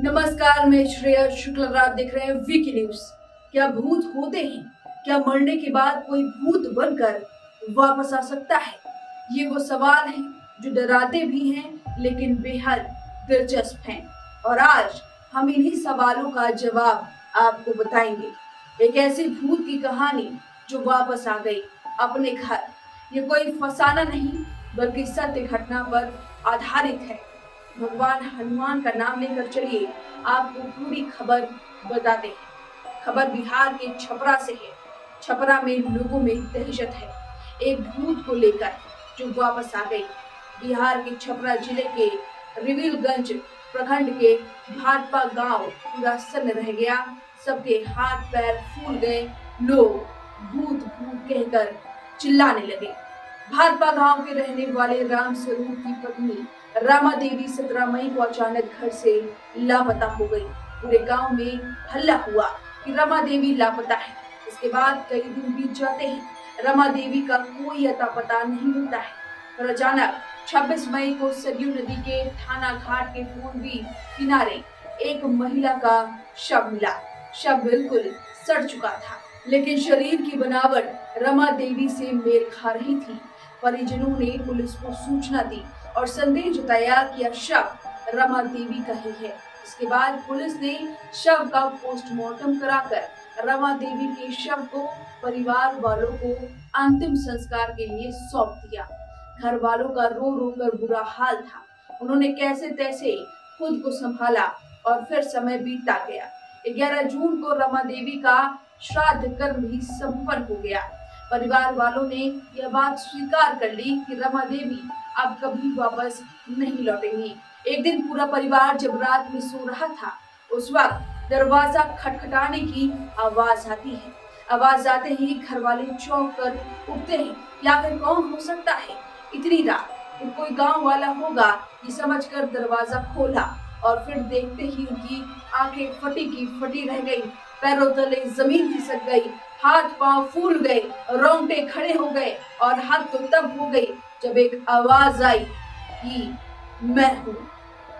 नमस्कार, मैं श्रेया शुक्ला और आप देख रहे हैं वीकी न्यूज। क्या भूत होते हैं? क्या मरने के बाद कोई भूत बनकर वापस आ सकता है? ये वो सवाल हैं जो डराते भी हैं लेकिन बेहद दिलचस्प हैं। और आज हम इन्हीं सवालों का जवाब आपको बताएंगे। एक ऐसी भूत की कहानी जो वापस आ गई अपने घर। ये कोई फसाना नहीं बल्कि सत्य घटना पर आधारित है। भगवान हनुमान का नाम लेकर चलिए आपको पूरी खबर बताते हैं। खबर बिहार के छपरा से है। छपरा में लोगों में दहशत है एक भूत को लेकर जो वापस आ गई। बिहार के छपरा जिले के रिविलगंज प्रखंड के भाटपा गांव पूरा सन्न रह गया। सबके हाथ पैर फूल गए। लोग भूत भूत कहकर चिल्लाने लगे। भाटपा गांव के रहने वाले राम स्वरूप की पत्नी रमा देवी 17 मई को अचानक घर से लापता हो गई। पूरे गांव में हल्ला हुआ कि रमा देवी लापता है। इसके बाद कई दिन बीत जाते हैं। रमा देवी का कोई अता पता नहीं मिलता है। पर अचानक 26 मई को सरयू नदी के थाना घाट के पूर्वी किनारे एक महिला का शव मिला। शव बिल्कुल सड़ चुका था लेकिन शरीर की बनावट रमा देवी से मेल खा रही थी। परिजनों ने पुलिस को सूचना दी और संदेह जताया कि यह शव रमा देवी का ही है। इसके बाद पुलिस ने शव का पोस्टमार्टम कराकर रमा देवी के शव को परिवार वालों को अंतिम संस्कार के लिए सौंप दिया। घर वालों का रो रो कर बुरा हाल था। उन्होंने कैसे तैसे खुद को संभाला और फिर समय बीतता गया। 11 जून को रमा देवी का श्राद्ध कर्म भी संपन्न हो गया। परिवार वालों ने यह बात स्वीकार कर ली कि रमा देवी अब कभी वापस नहीं लौटेंगी। एक दिन पूरा परिवार जब रात में सो रहा था उस वक्त दरवाजा खटखटाने की आवाज आती है। आवाज आते ही घर वाले चौंक कर उठते हैं। या फिर कौन हो सकता है इतनी रात? फिर कोई गांव वाला होगा ये समझकर दरवाजा खोला और फिर देखते ही उनकी आंखें फटी की फटी रह गई। पैरों तले जमीन खिसक गई। हाथ पांव फूल गए। रोंगटे खड़े हो गए और हाथ तो तब हो गई जब एक आवाज आई कि मैं हूँ।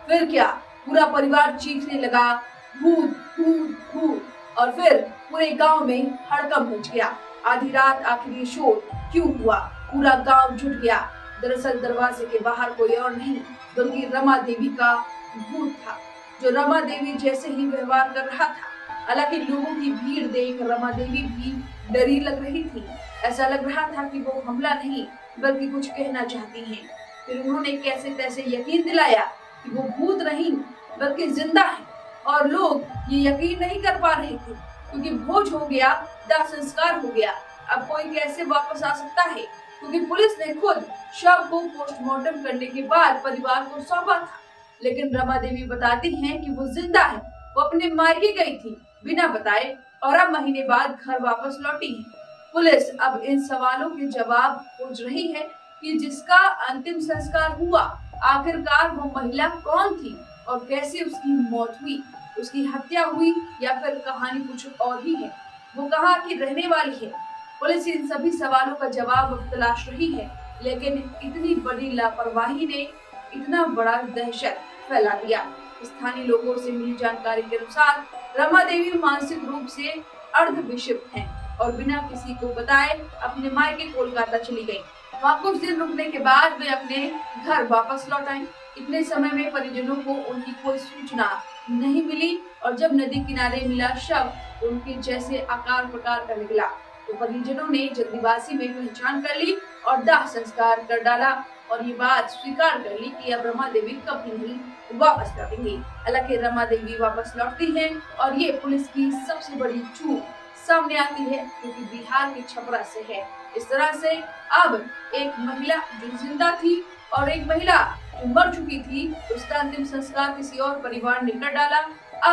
फिर क्या, पूरा परिवार चीखने लगा भूत भूत भूत। और फिर पूरे गांव में हड़कंप मच गया। आधी रात आखिर ये शोर क्यों हुआ? पूरा गांव जुट गया। दरअसल दरवाजे के बाहर कोई और नहीं बल्कि रमा देवी का भूत था जो रमा देवी जैसे ही व्यवहार कर रहा था। हालांकि लोगों की भीड़ देख रमा देवी भी डरी लग रही थी। ऐसा लग रहा था कि वो हमला नहीं बल्कि कुछ कहना चाहती हैं। फिर उन्होंने कैसे तैसे यकीन दिलाया कि वो भूत नहीं बल्कि जिंदा है। और लोग ये यकीन नहीं कर पा रहे थे क्योंकि भोज हो गया, दाह संस्कार हो गया। अब कोई कैसे वापस आ सकता है? क्योंकि पुलिस ने खुद शव को पोस्टमार्टम करने के बाद परिवार को सौंपा था। लेकिन रमा देवी बताती हैं कि वो जिंदा है। वो अपने मायके गई थी बिना बताए और अब महीने बाद घर वापस लौटी है। पुलिस अब इन सवालों के जवाब खोज रही है कि जिसका अंतिम संस्कार हुआ आखिरकार वो महिला कौन थी और कैसे उसकी मौत हुई। उसकी हत्या हुई या फिर कहानी कुछ और ही है? वो कहाँ की रहने वाली है? पुलिस इन सभी सवालों का जवाब अब तलाश रही है। लेकिन इतनी बड़ी लापरवाही ने इतना बड़ा दहशत फैला दिया। स्थानीय लोगों से मिली जानकारी के अनुसार रमा देवी मानसिक रूप से अर्धविक्षिप्त हैं और बिना किसी को बताए अपने मायके कोलकाता चली गई। वहाँ कुछ दिन रुकने के बाद वे अपने घर वापस लौट आईं। इतने समय में परिजनों को उनकी कोई सूचना नहीं मिली और जब नदी किनारे मिला शव तो उनके जैसे आकार प्रकार का निकला। तो परिजनों ने जल्दीबाजी में पहचान कर ली और दाह संस्कार कर डाला और ये बात स्वीकार कर ली कि अब रमा देवी कभी नहीं वापस लौटेंगी। हालांकि रमा देवी वापस लौटती है और ये पुलिस की सबसे बड़ी चूक सामने आती है क्योंकि बिहार के छपरा से है। इस तरह से अब एक महिला जो जिंदा थी और एक महिला जो मर चुकी थी उसका अंतिम संस्कार किसी और परिवार ने कर डाला।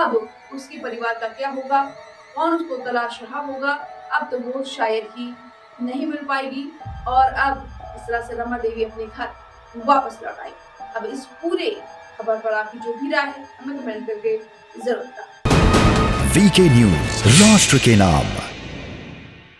अब उसके परिवार का क्या होगा? कौन उसको तलाश रहा होगा? अब तो वो शायद ही नहीं मिल पाएगी। और अब इस तरह से रमा देवी अपने घर वापस लौट आई। अब इस पूरे खबर पर आपकी जो भी राय है हमें कमेंट करके जरूर बताएं। वीके न्यूज, राष्ट्र के नाम।